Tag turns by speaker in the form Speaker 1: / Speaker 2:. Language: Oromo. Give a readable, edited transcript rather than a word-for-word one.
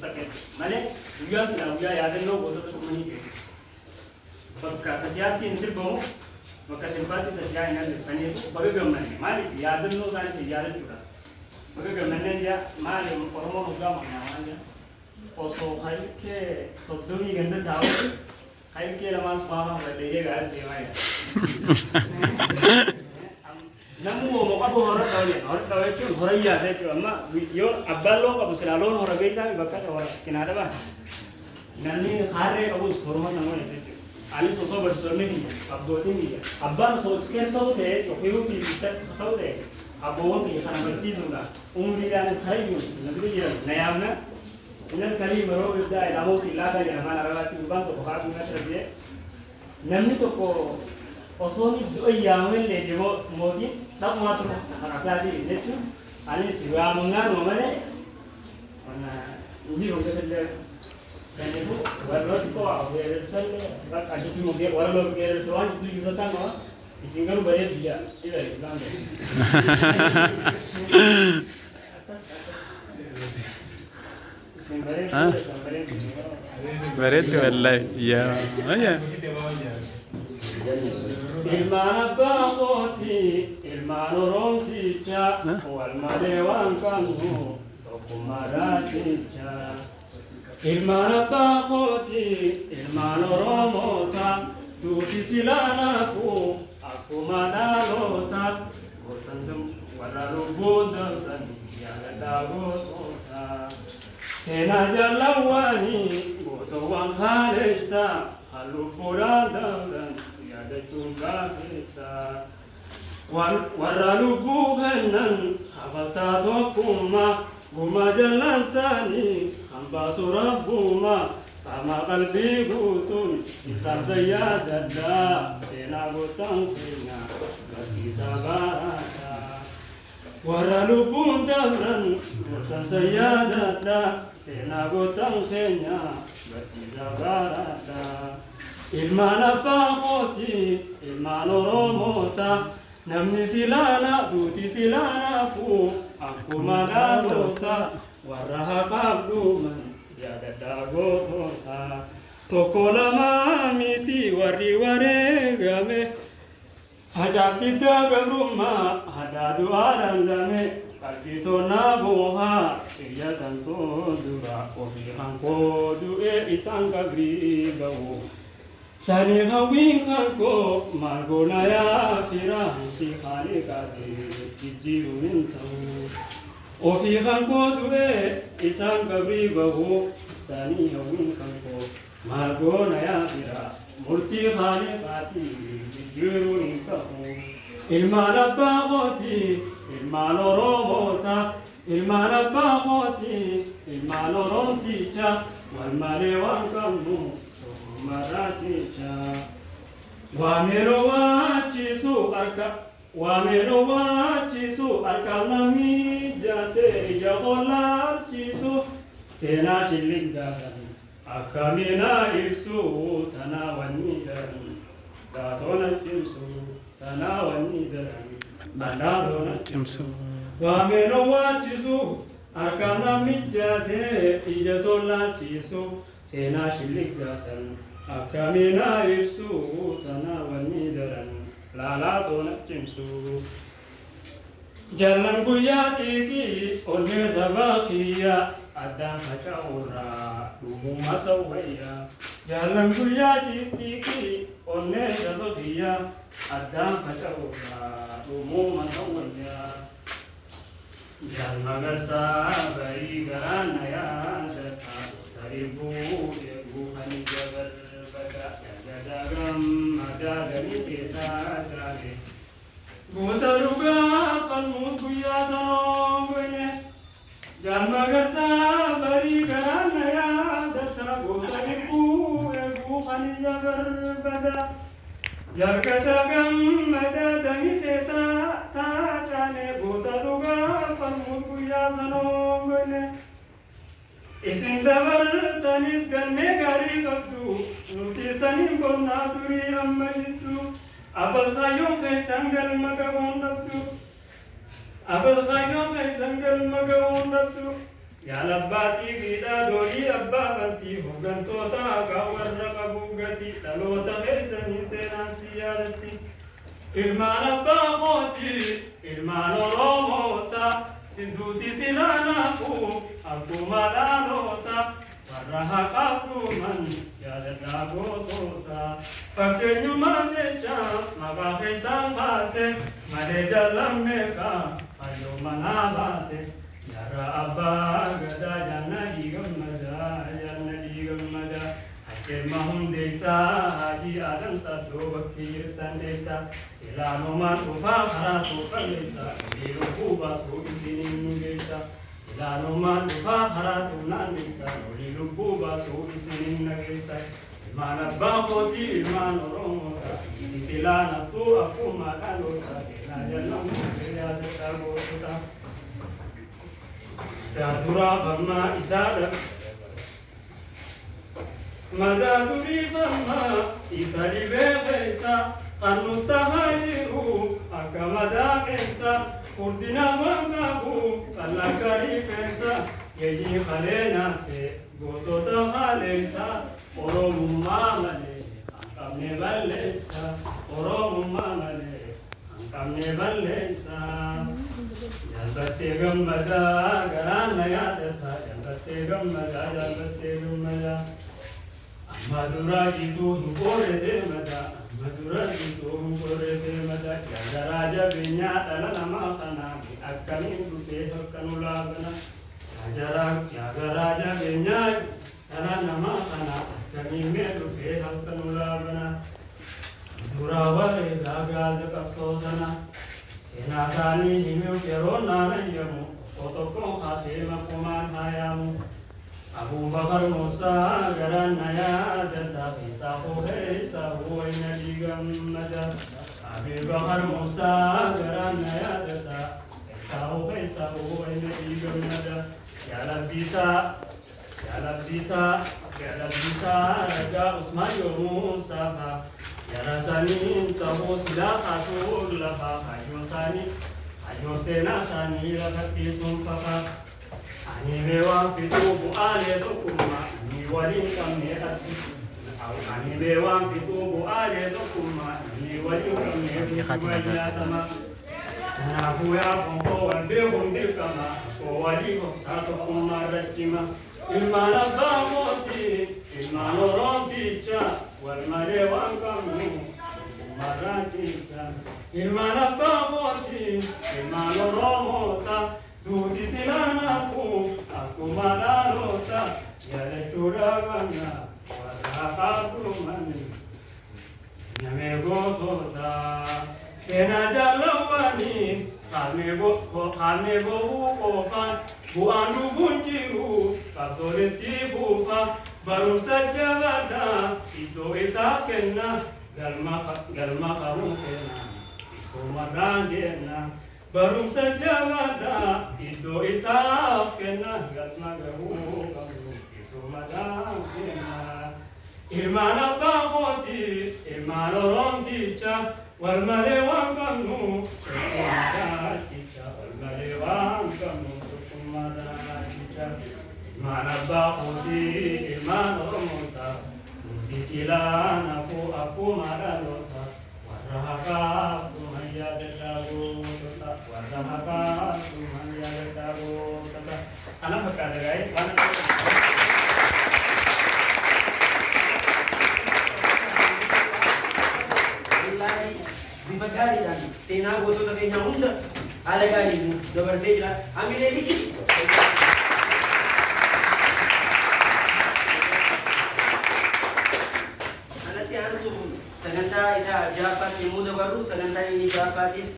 Speaker 1: مستقل ماله ويا سلا ويا يادن لو قلت لكم مني كده بقى كسياتي نسيبهم وكسيباتي تسيان الناس سنيه بقى جمعني ماله يادن لو زاني سيارة كده بقى جمعني يا ماله مقرمه مقام معنا ماله وصو هاي كه صدومي جنده زاوي هاي كه لما سبارة بديه قاعد ديوايا namu mau kamu orang tahu itu orang ya saya itu amma yo abal lo kamu selalu orang biasa bakal orang kenapa bah nanti hari kamu sorma sama itu ali sosok bersormi ni abdoti ni abal sosken tahu deh tokiu kita tahu deh abon ni karena bersih sudah umri dan hari ni nanti dia nayamna ini sekali baru dah namu tilas saja nama orang itu bukan tu bahkan mana terjadi nanti tu ko osoni ayamnya le jemo modi tak matru asadi itu ani siwa mengar mana mana ini orang kerja saya itu walau itu apa ya saya tak ada tu mungkin walau kerja sewan itu juga kan apa isinggaru bayar dia itu kan
Speaker 2: Beret wallahi ya ya
Speaker 1: ilmana baaqoti ilmano romticha walmalewan kanu tokumaraticha ilmana baaqoti ilmano romota tuti silanafu akumadalota gotansum walalubodan yaladagosota sena jalawani gotowan halesa haluburadan ada juga bisa waralubu kanan khabata tokuma guma jalan sani hamba surabuma sama kalbi gutun insan saya dada sena gutang sena kasih sabarada waralubu damran gutang saya dada sena gutang sena kasih sabarada ilmana baaqoti ilmano romota namni silana duti silana fu akkuma galota warra haqabduman yagadagotota tokko lama miti warri wareegame hadaatti dagarumma hadaadu aadandame qalbiitonna booha iyyatantoo dura ofii hankoo du'e isaan qabrii ga'u sani hawin kanko margona ya firanti khali kati jijirunin tahu ofi kanko dure isan gabri bahu sani hawin kanko margona ya fira murti khali kati jijirunin tahu ilmana baaqoti ilmano romota ilmana baaqoti ilmano romticha walmalewan kanu maraticha wamero wachisu arka nami jate jagolarchisu sena chilingagan akamina ibsu tanawani dan dadona chimsu tanawani dan dadona chimsu wamero wachisu arka nami jate jagolarchisu sena chilingagan akamina ibsu tanawani daran lala tona chimsu jalan guyatiki olme zabaqiya adam hachaura dumu masawaya jalan guyatiki olme zabaqiya adam hachaura dumu masawaya jalan magarsa bari garana ya data taribu bukan jabar pada jadagam ada dari seta jale gutaruga kalmu ya sanongene jalmagarsa bari karana ya data gutaribu bukan jabar pada jarkadagam ada dari seta jale gutaruga kalmu ya sanongene isin dabar tanis ganme gari kabdu nuti sanin bonna duri amma itu abal khayom kay sangal magawon dabdu abal khayom kay sangal magawon dabdu ya labbati bida dori abbaabantii hooggantoota akka warra qabuugati dhaloota keessanii seenaan siyaadatti ilmaan abbaa mootii ilmaan oromoota sinduuti sinaanaafu akkuma dhaloota warra haqaaqduman yaadadhaa gootota fakkeenyumaan jecha maqaa keessaan baase malee jallammeeqa hayyoo manaa baase Yara Abba Gada Janna Di Gammada Hakkeen hundeessaa Haji Adam Saddoo bakki jirtan deessa Silaanumaan dhufaa karaa tuufanneessa Olii lubbuu baasuu isiniin nu geessa Silaanumaan dhufaa karaa tuunaanneessa Olii lubbuu baasuu isiniin nageessa Ilmaan abbaa kootii ilmaan oromoota Silaa naftuu akkuma dhaloota Silaa jallamuu yaadadhaa gootota Dadura fama isara Madaduri fama isari bebesa Qanustahayiru akamada pensa Furdina wangabu kalakari pensa Yeji khalena te gotota khalensa Oromumma male ankamne ballensa Oromumma male ankamne ballensa Jalbatte gammada garana yaadata jalbatte gammada amma dura jitu hinkorete mada jagaraja benya dhala nama kana akkamin dhufe harkanu laabana jagaraja benya dhala nama kana akkamin dhufe harkanu laabana dura ware gagaza qabsoosana Senasani himiu kerona nayamu Otokon khasema kuman hayamu Abu Bakar Musa garana ya jata Isahu ina digammada Abu Bakar Musa garana ya jata Isahu ina digammada Ya Labbisa Raja Usman Musa Ya Rasanin tahu silah asul laha Hajo sena sani lakati sumfaha Ani bewa fitu bu ale tokuma Ani walin kamne ati Ani bewa fitu bu ale tokuma Ani walin kamne ati Nafu ya pongko wande hundi kama Ko wali hoksa tokuma rajima Ilman abba moti Ilman orom ticha Walmare wankamu Marantika Ilman abba moti Ilman oromota Duti silanafu Akuma dalota Yale turagana Warakakumani Nyame gotota Sena jalawani Kane bo ukofan Buandu funjiru Kapsoleti fufa Baru saja ada Itu isaf kena Galma kamu kena Sumaran kena Baru saja ada Itu isaf kena Galma kamu Sumaran kena Ilman abba koti Ilman orang tica Walmale wangkamu Ilman tica Walmale wangkamu Ilman abba koti Ilman oromota Murti silanafu aku maranota Warahaka tumaya detagu Warahaka tumaya detagu Anak berkata guys
Speaker 3: bifa gaariidhaan seenaa gootota keenya hunda haala gaariin dabarsee jira. Hamilee Likit kanatti aansuun sagantaa isaa ja'affaatti yommuu dabarru sagantaa inni ja'affaatiif